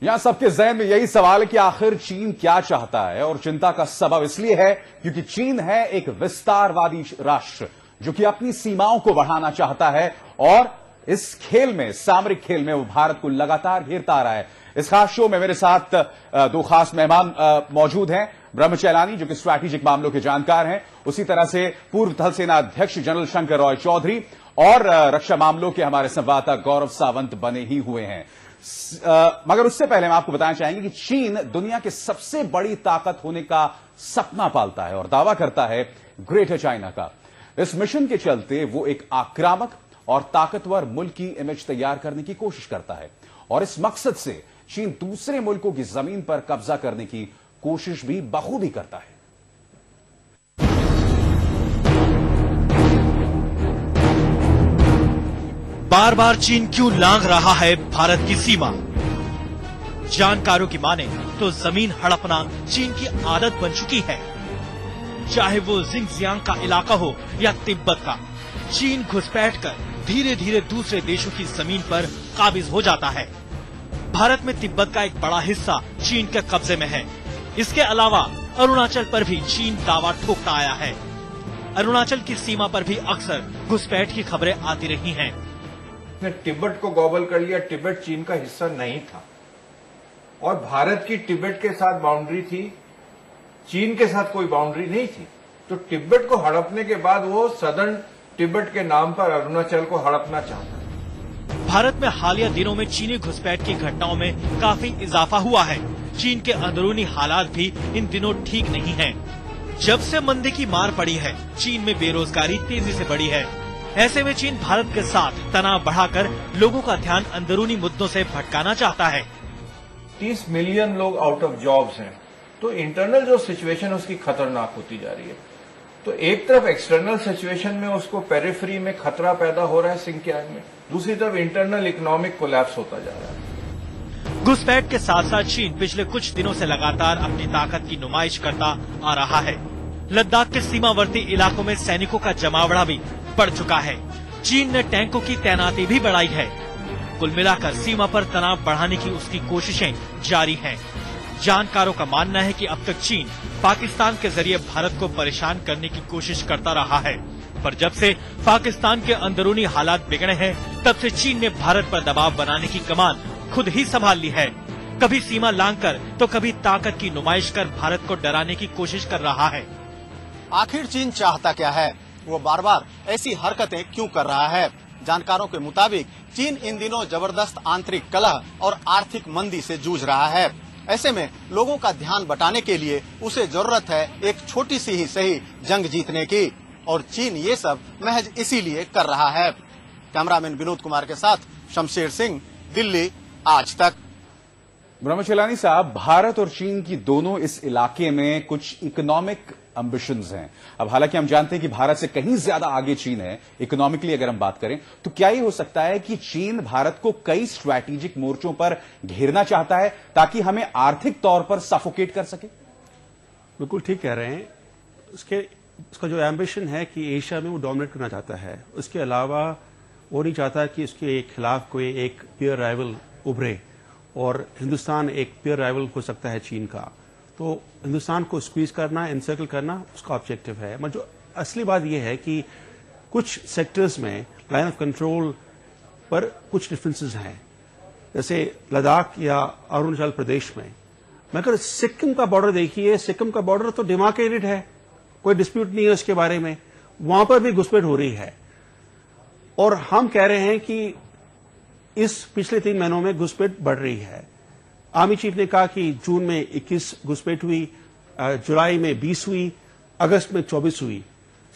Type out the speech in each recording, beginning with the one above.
यहां सबके ज़हन में यही सवाल है कि आखिर चीन क्या चाहता है, और चिंता का सबब इसलिए है क्योंकि चीन है एक विस्तारवादी राष्ट्र जो कि अपनी सीमाओं को बढ़ाना चाहता है, और इस खेल में, सामरिक खेल में, वो भारत को लगातार घेरता आ रहा है। इस खास शो में मेरे साथ दो खास मेहमान मौजूद हैं। ब्रह्म चैलानी जो कि स्ट्रैटेजिक मामलों के जानकार हैं, उसी तरह से पूर्व थल सेना अध्यक्ष जनरल शंकर रॉय चौधरी, और रक्षा मामलों के हमारे संवाददाता गौरव सावंत बने ही हुए हैं। मगर उससे पहले हम आपको बताना चाहेंगे कि चीन दुनिया के सबसे बड़ी ताकत होने का सपना पालता है और दावा करता है ग्रेटर चाइना का। इस मिशन के चलते वो एक आक्रामक और ताकतवर मुल्क की इमेज तैयार करने की कोशिश करता है, और इस मकसद से चीन दूसरे मुल्कों की जमीन पर कब्जा करने की कोशिश भी बखूबी करता है। बार बार चीन क्यों लांघ रहा है भारत की सीमा? जानकारों की माने तो जमीन हड़पना चीन की आदत बन चुकी है। चाहे वो जिंगजियांग का इलाका हो या तिब्बत का, चीन घुसपैठ कर धीरे धीरे दूसरे देशों की जमीन पर काबिज हो जाता है। भारत में तिब्बत का एक बड़ा हिस्सा चीन के कब्जे में है। इसके अलावा अरुणाचल पर भी चीन दावा ठोकता आया है। अरुणाचल की सीमा पर भी अक्सर घुसपैठ की खबरें आती रही हैं। तिब्बत को गॉबल कर लिया। तिब्बत चीन का हिस्सा नहीं था, और भारत की तिब्बत के साथ बाउंड्री थी, चीन के साथ कोई बाउंड्री नहीं थी। तो तिब्बत को हड़पने के बाद वो सदर्न तिब्बत के नाम पर अरुणाचल को हड़पना चाहता है। भारत में हालिया दिनों में चीनी घुसपैठ की घटनाओं में काफी इजाफा हुआ है। चीन के अंदरूनी हालात भी इन दिनों ठीक नहीं हैं। जब से मंदी की मार पड़ी है, चीन में बेरोजगारी तेजी से बढ़ी है। ऐसे में चीन भारत के साथ तनाव बढ़ाकर लोगों का ध्यान अंदरूनी मुद्दों से भटकाना चाहता है। 30 मिलियन लोग आउट ऑफ जॉब्स हैं, तो इंटरनल जो सिचुएशन है उसकी खतरनाक होती जा रही है। तो एक तरफ एक्सटर्नल सिचुएशन में उसको पेरिफेरी में खतरा पैदा हो रहा है सिंकियांग में, दूसरी तरफ इंटरनल इकोनॉमिक कोलैप्स होता जा रहा है। घुसपैठ के साथ साथ चीन पिछले कुछ दिनों से लगातार अपनी ताकत की नुमाइश करता आ रहा है। लद्दाख के सीमावर्ती इलाकों में सैनिकों का जमावड़ा भी बढ़ चुका है। चीन ने टैंकों की तैनाती भी बढ़ाई है। कुल मिलाकर सीमा पर तनाव बढ़ाने की उसकी कोशिशें जारी हैं। जानकारों का मानना है कि अब तक चीन पाकिस्तान के जरिए भारत को परेशान करने की कोशिश करता रहा है, पर जब से पाकिस्तान के अंदरूनी हालात बिगड़े हैं, तब से चीन ने भारत पर दबाव बनाने की कमान खुद ही संभाल ली है। कभी सीमा लांघकर तो कभी ताकत की नुमाइश कर भारत को डराने की कोशिश कर रहा है। आखिर चीन चाहता क्या है? वो बार बार ऐसी हरकतें क्यों कर रहा है? जानकारों के मुताबिक चीन इन दिनों जबरदस्त आंतरिक कलह और आर्थिक मंदी से जूझ रहा है। ऐसे में लोगों का ध्यान बटाने के लिए उसे जरूरत है एक छोटी सी ही सही जंग जीतने की, और चीन ये सब महज इसीलिए कर रहा है। कैमरामैन विनोद कुमार के साथ शमशेर सिंह, दिल्ली, आज तक। ब्रह्म चैलानी साहब, भारत और चीन की दोनों इस इलाके में कुछ इकोनॉमिक एम्बिशंस हैं। अब हालांकि हम जानते हैं कि भारत से कहीं ज्यादा आगे चीन है इकोनॉमिकली। अगर हम बात करें तो क्या ये हो सकता है कि चीन भारत को कई स्ट्रैटेजिक मोर्चों पर घेरना चाहता है ताकि हमें आर्थिक तौर पर सफोकेट कर सके? बिल्कुल ठीक कह रहे हैं। उसका जो एम्बिशन है कि एशिया में वो डोमिनेट करना चाहता है। उसके अलावा वो नहीं चाहता कि उसके खिलाफ कोई एक पीयर राइवल उभरे, और हिंदुस्तान एक पीयर राइवल हो सकता है चीन का। तो हिंदुस्तान को स्क्वीज करना, एनसर्कल करना उसका ऑब्जेक्टिव है। मगर जो असली बात यह है कि कुछ सेक्टर्स में लाइन ऑफ कंट्रोल पर कुछ डिफरेंसेस हैं, जैसे लद्दाख या अरुणाचल प्रदेश में। मगर सिक्किम का बॉर्डर देखिए, सिक्किम का बॉर्डर तो डिमार्केटेड है, कोई डिस्प्यूट नहीं है उसके बारे में। वहां पर भी घुसपैठ हो रही है, और हम कह रहे हैं कि इस पिछले 3 महीनों में घुसपैठ बढ़ रही है। आर्मी चीफ ने कहा कि जून में 21 घुसपैठ हुई, जुलाई में 20 हुई, अगस्त में 24 हुई।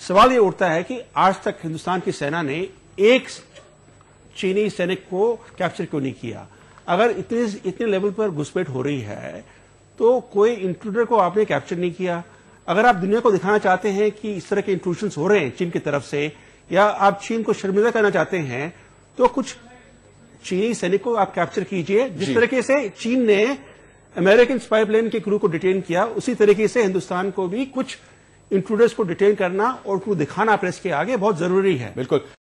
सवाल ये उठता है कि आज तक हिंदुस्तान की सेना ने एक चीनी सैनिक को कैप्चर क्यों नहीं किया? अगर इतने लेवल पर घुसपैठ हो रही है तो कोई इंट्रूडर को आपने कैप्चर नहीं किया। अगर आप दुनिया को दिखाना चाहते हैं कि इस तरह के इंट्रूशंस हो रहे हैं चीन की तरफ से, या आप चीन को शर्मिंदा करना चाहते हैं, तो कुछ चीनी सैनिक को आप कैप्चर कीजिए। जिस तरीके से चीन ने अमेरिकन स्पाई प्लेन के क्रू को डिटेन किया, उसी तरीके से हिंदुस्तान को भी कुछ इंट्रूडर्स को डिटेन करना और उनको दिखाना प्रेस के आगे बहुत जरूरी है। बिल्कुल।